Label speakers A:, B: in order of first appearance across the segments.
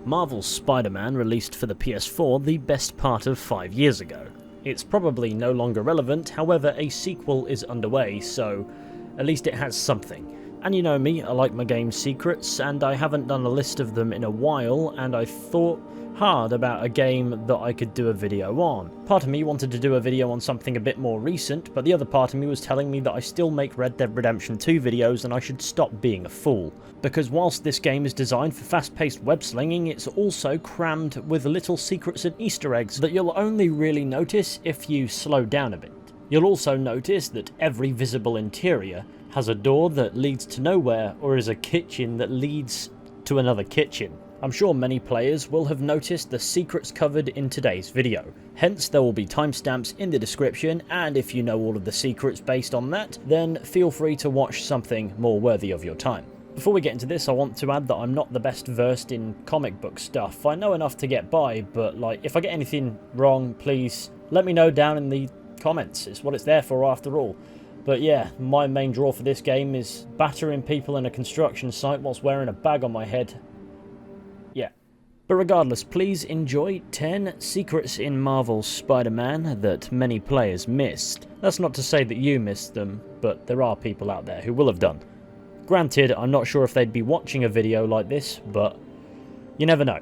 A: Marvel's Spider-Man released for the PS4 the best part of 5 years ago. It's probably no longer relevant, however a sequel is underway, so at least it has something. And you know me, I like my game's secrets, and I haven't done a list of them in a while, and I thought hard about a game that I could do a video on. Part of me wanted to do a video on something a bit more recent, but the other part of me was telling me that I still make Red Dead Redemption 2 videos and I should stop being a fool. Because whilst this game is designed for fast-paced web-slinging, it's also crammed with little secrets and Easter eggs that you'll only really notice if you slow down a bit. You'll also notice that every visible interior has a door that leads to nowhere or is a kitchen that leads to another kitchen. I'm sure many players will have noticed the secrets covered in today's video, hence there will be timestamps in the description, and if you know all of the secrets based on that, then feel free to watch something more worthy of your time. Before we get into this, I want to add that I'm not the best versed in comic book stuff. I know enough to get by, but if I get anything wrong, please let me know down in the comments. It's what it's there for after all. But yeah, my main draw for this game is battering people in a construction site whilst wearing a bag on my head. Yeah. But regardless, please enjoy 10 secrets in Marvel's Spider-Man that many players missed. That's not to say that you missed them, but there are people out there who will have done. Granted, I'm not sure if they'd be watching a video like this, but you never know.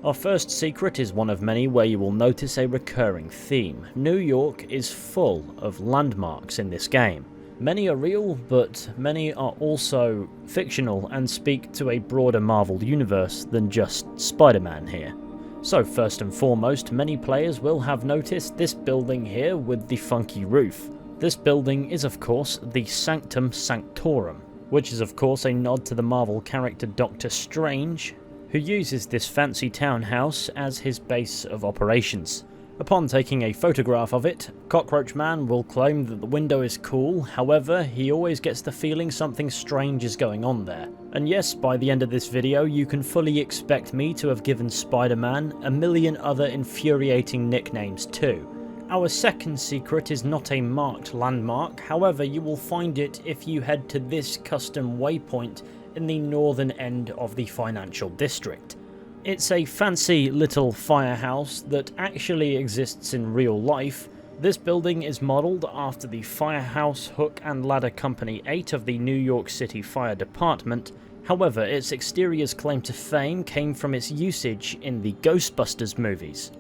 A: Our first secret is one of many where you will notice a recurring theme. New York is full of landmarks in this game. Many are real, but many are also fictional and speak to a broader Marvel universe than just Spider-Man here. So first and foremost, many players will have noticed this building here with the funky roof. This building is of course the Sanctum Sanctorum, which is of course a nod to the Marvel character Doctor Strange, who uses this fancy townhouse as his base of operations. Upon taking a photograph of it, Cockroach Man will claim that the window is cool, however, he always gets the feeling something strange is going on there. And yes, by the end of this video, you can fully expect me to have given Spider-Man a million other infuriating nicknames too. Our second secret is not a marked landmark, however, you will find it if you head to this custom waypoint in the northern end of the financial district. It's a fancy little firehouse that actually exists in real life. This building is modelled after the Firehouse, Hook and Ladder Company 8 of the New York City Fire Department. However, its exterior's claim to fame came from its usage in the Ghostbusters movies.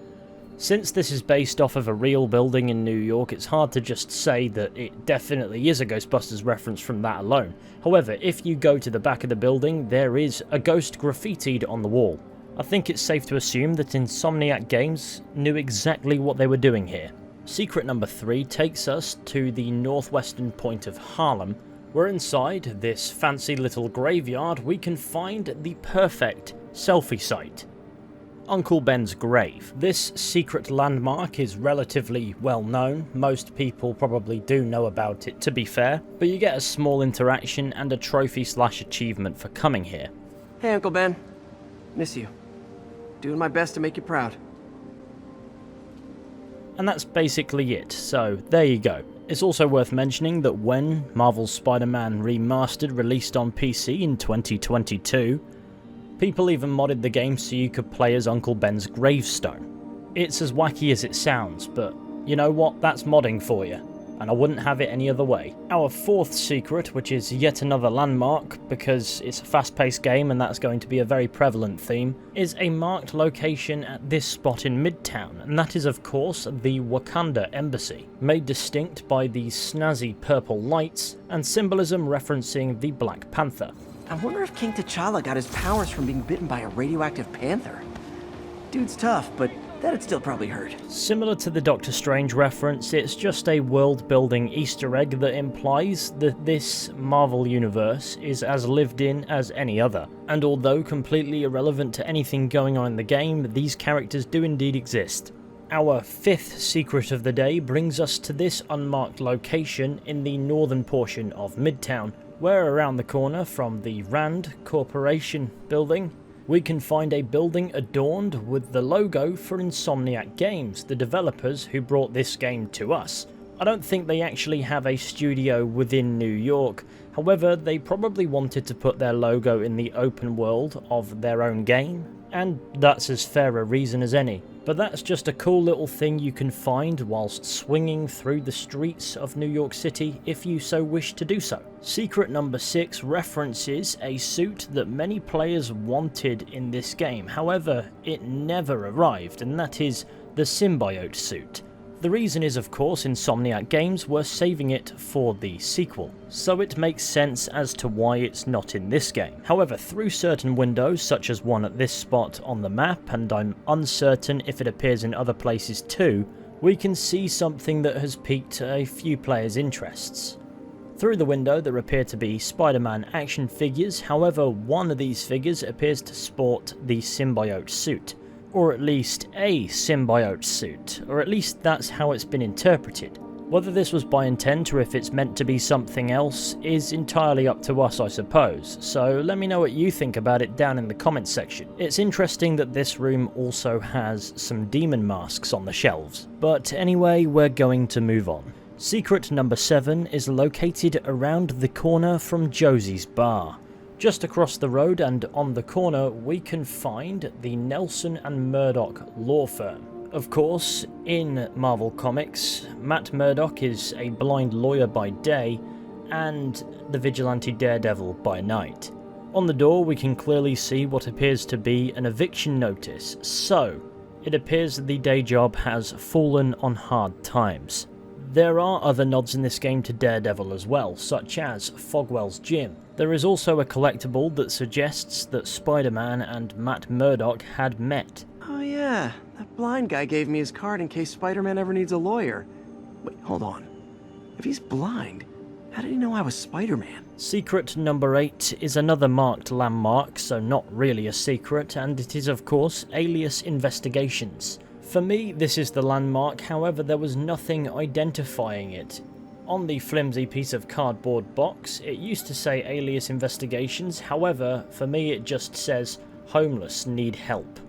A: Since this is based off of a real building in New York, it's hard to just say that it definitely is a Ghostbusters reference from that alone. However, if you go to the back of the building, there is a ghost graffitied on the wall. I think it's safe to assume that Insomniac Games knew exactly what they were doing here. Secret number 3 takes us to the northwestern point of Harlem, where inside this fancy little graveyard we can find the perfect selfie site. Uncle Ben's grave. This secret landmark is relatively well known, most people probably do know about it to be fair, but you get a small interaction and a trophy/achievement for coming here.
B: Hey Uncle Ben, miss you. Doing my best to make you proud.
A: And that's basically it, so there you go. It's also worth mentioning that when Marvel's Spider-Man Remastered released on PC in 2022, people even modded the game so you could play as Uncle Ben's gravestone. It's as wacky as it sounds, but you know what, that's modding for you, and I wouldn't have it any other way. Our fourth secret, which is yet another landmark, because it's a fast-paced game and that's going to be a very prevalent theme, is a marked location at this spot in Midtown, and that is of course the Wakanda Embassy, made distinct by these snazzy purple lights and symbolism referencing the Black Panther.
B: I wonder if King T'Challa got his powers from being bitten by a radioactive panther. Dude's tough, but that'd still probably hurt.
A: Similar to the Doctor Strange reference, it's just a world-building Easter egg that implies that this Marvel universe is as lived in as any other. And although completely irrelevant to anything going on in the game, these characters do indeed exist. Our fifth secret of the day brings us to this unmarked location in the northern portion of Midtown, where around the corner from the Rand Corporation building, we can find a building adorned with the logo for Insomniac Games, the developers who brought this game to us. I don't think they actually have a studio within New York, however they probably wanted to put their logo in the open world of their own game, and that's as fair a reason as any. But that's just a cool little thing you can find whilst swinging through the streets of New York City if you so wish to do so. Secret number 6 references a suit that many players wanted in this game, however it never arrived, and that is the Symbiote suit. The reason is, of course, Insomniac Games were saving it for the sequel, so it makes sense as to why it's not in this game. However, through certain windows, such as one at this spot on the map, and I'm uncertain if it appears in other places too, we can see something that has piqued a few players' interests. Through the window there appear to be Spider-Man action figures, however one of these figures appears to sport the Symbiote suit. Or at least a symbiote suit, or at least that's how it's been interpreted. Whether this was by intent or if it's meant to be something else is entirely up to us, I suppose, so let me know what you think about it down in the comments section. It's interesting that this room also has some demon masks on the shelves, but anyway, we're going to move on. Secret number 7 is located around the corner from Josie's bar. Just across the road and on the corner we can find the Nelson and Murdoch law firm. Of course, in Marvel Comics, Matt Murdock is a blind lawyer by day and the vigilante Daredevil by night. On the door we can clearly see what appears to be an eviction notice, so it appears the day job has fallen on hard times. There are other nods in this game to Daredevil as well, such as Fogwell's gym. There is also a collectible that suggests that Spider-Man and Matt Murdock had met.
B: Oh yeah, that blind guy gave me his card in case Spider-Man ever needs a lawyer. Wait, hold on. If he's blind, how did he know I was Spider-Man?
A: Secret number 8 is another marked landmark, so not really a secret, and it is of course Alias Investigations. For me, this is the landmark, however there was nothing identifying it. On the flimsy piece of cardboard box, it used to say Alias Investigations, however, for me it just says Homeless Need Help.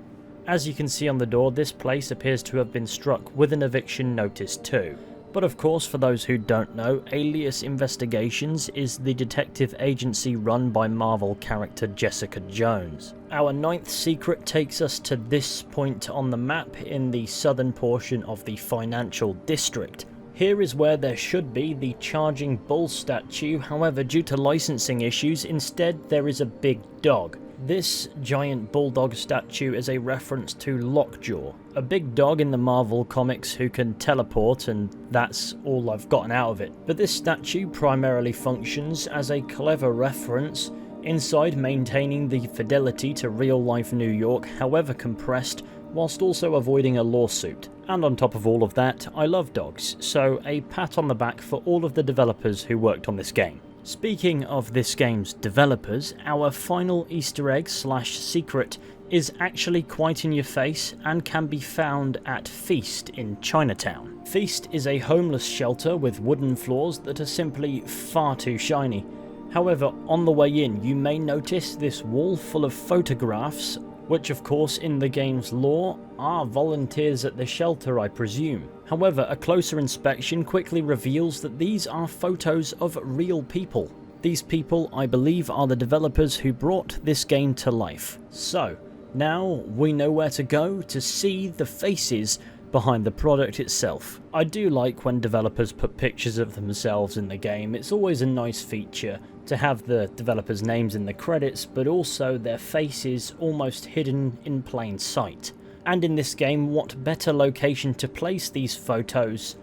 A: As you can see on the door, this place appears to have been struck with an eviction notice too. But of course, for those who don't know, Alias Investigations is the detective agency run by Marvel character Jessica Jones. Our 9th secret takes us to this point on the map in the southern portion of the financial district. Here is where there should be the charging bull statue, however due to licensing issues, instead there is a big dog. This giant bulldog statue is a reference to Lockjaw, a big dog in the Marvel comics who can teleport, and that's all I've gotten out of it. But this statue primarily functions as a clever reference, inside maintaining the fidelity to real-life New York, however compressed, whilst also avoiding a lawsuit. And on top of all of that, I love dogs, so a pat on the back for all of the developers who worked on this game. Speaking of this game's developers, our final Easter egg / secret is actually quite in your face and can be found at F.E.A.S.T in Chinatown. F.E.A.S.T is a homeless shelter with wooden floors that are simply far too shiny. However, on the way in you may notice this wall full of photographs, which of course in the game's lore are volunteers at the shelter, I presume. However, a closer inspection quickly reveals that these are photos of real people. These people, I believe, are the developers who brought this game to life. So, now we know where to go to see the faces behind the product itself. I do like when developers put pictures of themselves in the game. It's always a nice feature to have the developers' names in the credits, but also their faces almost hidden in plain sight. And in this game, what better location to place these photos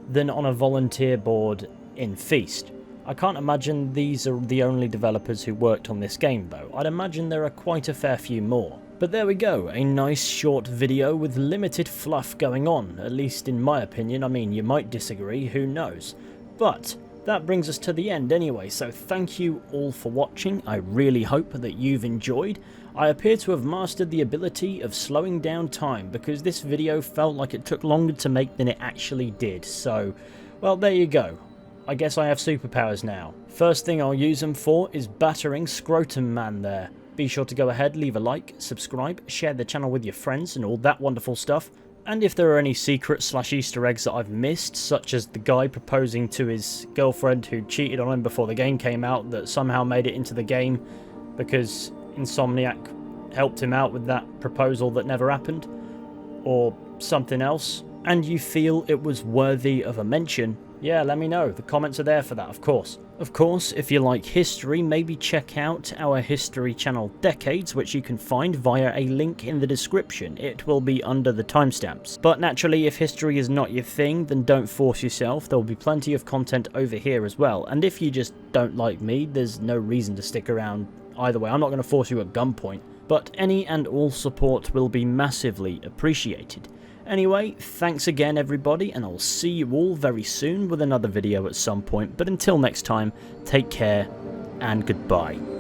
A: than on a volunteer board in F.E.A.S.T. I can't imagine these are the only developers who worked on this game though. I'd imagine there are quite a fair few more. But there we go, a nice short video with limited fluff going on, at least in my opinion. I mean, you might disagree, who knows. But that brings us to the end anyway, so thank you all for watching. I really hope that you've enjoyed. I appear to have mastered the ability of slowing down time, because this video felt like it took longer to make than it actually did, so, well, there you go. I guess I have superpowers now. First thing I'll use them for is battering Scrotum Man there. Be sure to go ahead, leave a like, subscribe, share the channel with your friends and all that wonderful stuff, And if there are any secret/Easter eggs that I've missed, such as the guy proposing to his girlfriend who cheated on him before the game came out that somehow made it into the game because Insomniac helped him out with that proposal that never happened, or something else, and you feel it was worthy of a mention, yeah, let me know. The comments are there for that, of course. Of course, if you like history, maybe check out our history channel Decades, which you can find via a link in the description. It will be under the timestamps. But naturally, if history is not your thing, then don't force yourself. There will be plenty of content over here as well. And if you just don't like me, there's no reason to stick around either way. I'm not going to force you at gunpoint. But any and all support will be massively appreciated. Anyway, thanks again everybody, and I'll see you all very soon with another video at some point, but until next time, take care and goodbye.